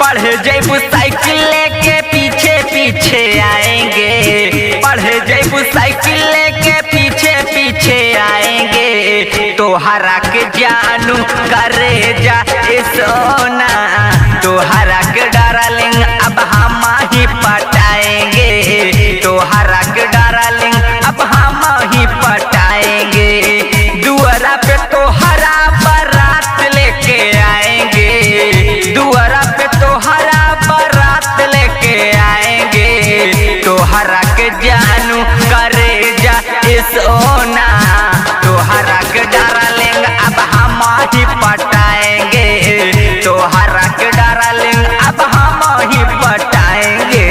पढ़े जैबू साइकिल लेके पीछे पीछे आएंगे, पढ़े जैबू साइकिल लेके पीछे पीछे आएंगे। तोहरा के जानू करे जा सोना, तोहरा के डार्लिंग अब हम ही पटाएंगे, तोहरा के डार्लिंग अब हम ही पटाएंगे। दुआरा पे तोहरा बारात लेके आएंगे, दुआरा पे तोहरा बारात लेके आएंगे। तोहरा के जानू करे जा सोना, तोहरा के डार्लिंग अब हम ही पटाएंगे, तोहरा के डार्लिंग अब हम ही पटाएंगे।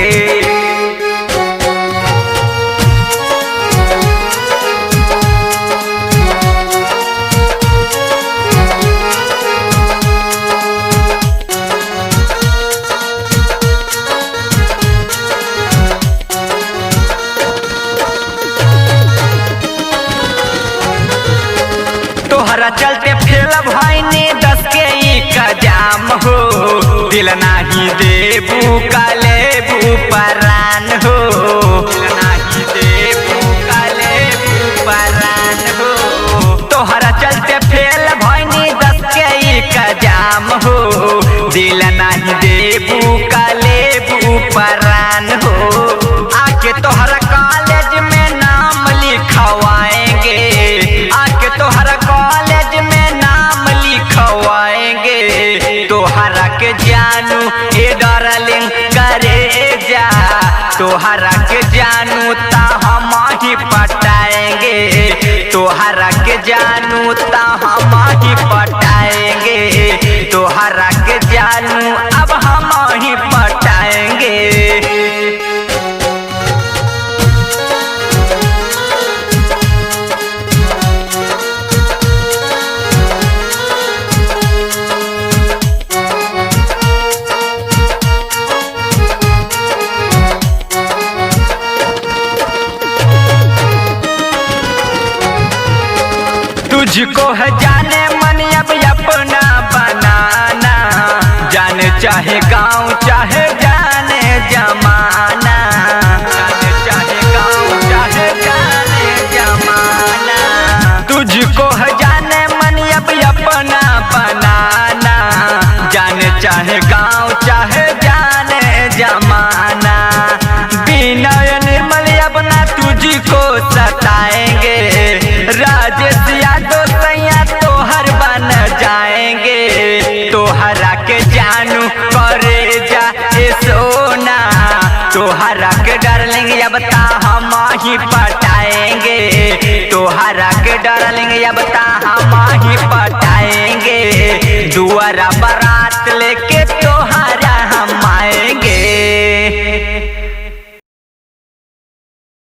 तोहरा चलते फेल भइनी 10 के एग्जाम हो, दिल नाही देबू का लेबू परान हो, दिल नाही देबू का लेबू परान हो। तोहरा चलते फेल भइनी 10 के एग्जाम हो, दिल नाही देबू का लेबू परान हो। आके तोहरा कॉलेज में नाम लिखवाएंगे, आके तोहरा कॉलेज में नाम लिखवाएंगे। तोहरा के जानू ये डार्लिंग करे जा, तोहरा के जानू ता हम ही पटाएंगे, तोहरा के जानू ता हम ही पटाएंगे, तोहरा के जानू अब हम ही पटाएंगे। तुझको है जाने मन अब अपना बनाना, जाने चाहे गाँव चाहे जाने जमाना, जाने चाहे गाँव चाहे जाने जमाना। तुझको है जाने मन अब अपना बनाना, जाने चाहे गाँव चाहे जाने जमाना। विनय निर्मल अपना तुझको सताएंगे, राजेश यादव सैया तोहर बन जाएंगे। तोहरा के जानू करे जा सोना, तोहरा के डार्लिंग अब ता हम ही पटाएंगे, तोहरा के डार्लिंग अब ता हम ही पटाएंगे। दुआरा बारात लेके